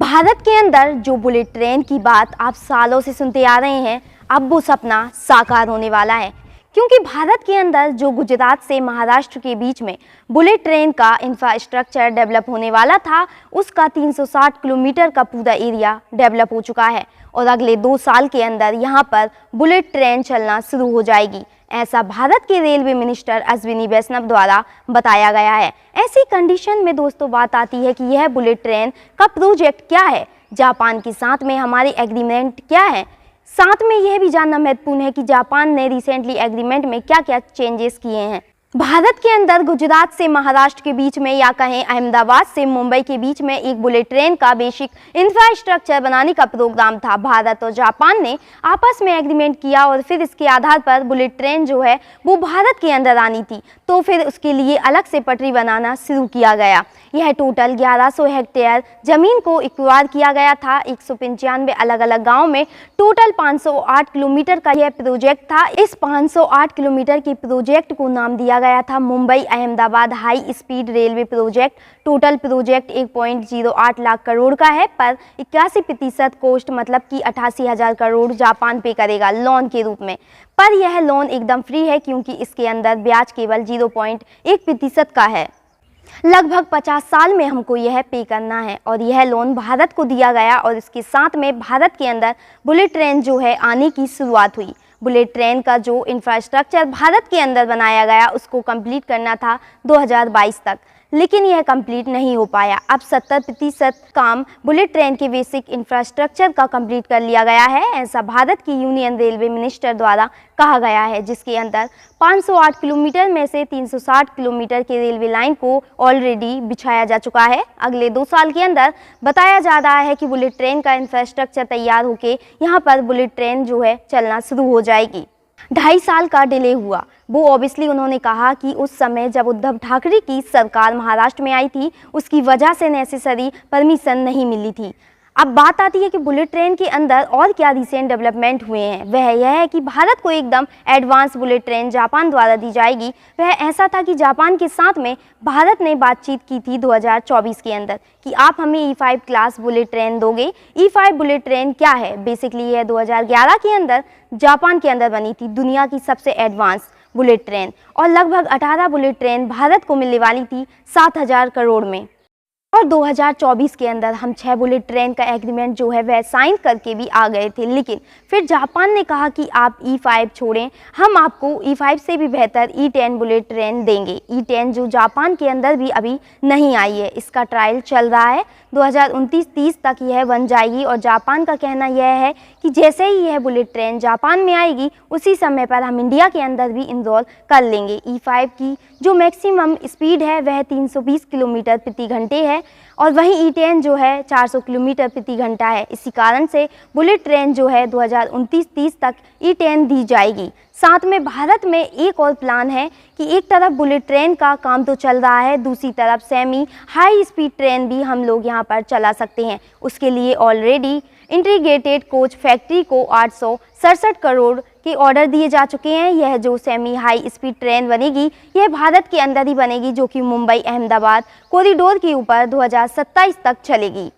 भारत के अंदर जो बुलेट ट्रेन की बात आप सालों से सुनते आ रहे हैं, अब वो सपना साकार होने वाला है। क्योंकि भारत के अंदर जो गुजरात से महाराष्ट्र के बीच में बुलेट ट्रेन का इंफ्रास्ट्रक्चर डेवलप होने वाला था, उसका 360 किलोमीटर का पूरा एरिया डेवलप हो चुका है और अगले 2 साल के अंदर यहाँ पर बुलेट ट्रेन चलना शुरू हो जाएगी। ऐसा भारत के रेलवे मिनिस्टर अश्विनी वैष्णव द्वारा बताया गया है। ऐसी कंडीशन में दोस्तों बात आती है कि यह बुलेट ट्रेन का प्रोजेक्ट क्या है, जापान के साथ में हमारे एग्रीमेंट क्या है। साथ में यह भी जानना महत्वपूर्ण है कि जापान ने रिसेंटली एग्रीमेंट में क्या क्या चेंजेस किए हैं। भारत के अंदर गुजरात से महाराष्ट्र के बीच में या कहें अहमदाबाद से मुंबई के बीच में एक बुलेट ट्रेन का बेसिक इंफ्रास्ट्रक्चर बनाने का प्रोग्राम था। भारत और जापान ने आपस में एग्रीमेंट किया और फिर इसके आधार पर बुलेट ट्रेन जो है वो भारत के अंदर आनी थी, तो फिर उसके लिए अलग से पटरी बनाना शुरू किया गया। यह टोटल 1100 हेक्टेयर जमीन को एक्वायर किया गया था। 195 अलग अलग गाँव में टोटल 508 किलोमीटर का यह प्रोजेक्ट था। इस 508 किलोमीटर के प्रोजेक्ट को नाम दिया गया था Mumbai Ahmedabad high speed railway project. Total project 1.08 lakh crore का है, पर 81% कॉस्ट मतलब कि 88,000 करोड़ जापान पे करेगा लोन के रूप में। पर यह लोन एकदम फ्री है क्योंकि इसके अंदर ब्याज केवल 0.1% का है। लगभग 50 साल में हमको यह पे करना है और यह लोन भारत को दिया गया और इसके साथ में भारत के अंदर बुलेट ट्रेन जो है आने की शुरुआत हुई। बुलेट ट्रेन का जो इंफ्रास्ट्रक्चर भारत के अंदर बनाया गया उसको कंप्लीट करना था 2022 तक, लेकिन यह कंप्लीट नहीं हो पाया। अब 70% काम बुलेट ट्रेन के बेसिक इंफ्रास्ट्रक्चर का कंप्लीट कर लिया गया है, ऐसा भारत की यूनियन रेलवे मिनिस्टर द्वारा कहा गया है, जिसके अंदर 508 किलोमीटर में से 360 किलोमीटर के रेलवे लाइन को ऑलरेडी बिछाया जा चुका है। अगले 2 साल के अंदर बताया जा रहा है कि बुलेट ट्रेन का इंफ्रास्ट्रक्चर तैयार होकर यहाँ पर बुलेट ट्रेन जो है चलना शुरू हो जाएगी। 2.5 साल का डिले हुआ, वो ऑब्वियसली उन्होंने कहा कि उस समय जब उद्धव ठाकरे की सरकार महाराष्ट्र में आई थी उसकी वजह से नेसेसरी परमिशन नहीं मिली थी। अब बात आती है कि बुलेट ट्रेन के अंदर और क्या रिसेंट डेवलपमेंट हुए हैं। वह यह है कि भारत को एकदम एडवांस बुलेट ट्रेन जापान द्वारा दी जाएगी। वह ऐसा था कि जापान के साथ में भारत ने बातचीत की थी 2024 के अंदर कि आप हमें E5 क्लास बुलेट ट्रेन दोगे। E5 बुलेट ट्रेन क्या है? बेसिकली यह 2011 के अंदर जापान के अंदर बनी थी दुनिया की सबसे एडवांस बुलेट ट्रेन और लगभग 18 बुलेट ट्रेन भारत को मिलने वाली थी 7,000 करोड़ में। और 2024 के अंदर हम 6 बुलेट ट्रेन का एग्रीमेंट जो है वह साइन करके भी आ गए थे, लेकिन फिर जापान ने कहा कि आप E5 छोड़ें, हम आपको E5 से भी बेहतर E10 बुलेट ट्रेन देंगे। E10 जो जापान के अंदर भी अभी नहीं आई है, इसका ट्रायल चल रहा है। 2029-30 तक यह बन जाएगी और जापान का कहना यह है कि जैसे ही यह बुलेट ट्रेन जापान में आएगी उसी समय पर हम इंडिया के अंदर भी इंस्टॉल कर लेंगे। E5 की जो मैक्सिमम स्पीड है वह 320 किलोमीटर प्रति घंटे है और वहीं E10 जो है 400 किलोमीटर प्रति घंटा है। इसी कारण से बुलेट ट्रेन जो है 2029-30 तक E10 दी जाएगी। साथ में भारत में एक और प्लान है कि एक तरफ बुलेट ट्रेन का काम तो चल रहा है, दूसरी तरफ सेमी हाई स्पीड ट्रेन भी हम लोग यहाँ पर चला सकते हैं। उसके लिए ऑलरेडी इंटीग्रेटेड कोच फैक्ट्री को 867 करोड़ के ऑर्डर दिए जा चुके हैं। यह जो सेमी हाई स्पीड ट्रेन बनेगी यह भारत के अंदर ही बनेगी, जो कि मुंबई अहमदाबाद कॉरिडोर के ऊपर 2027 तक चलेगी।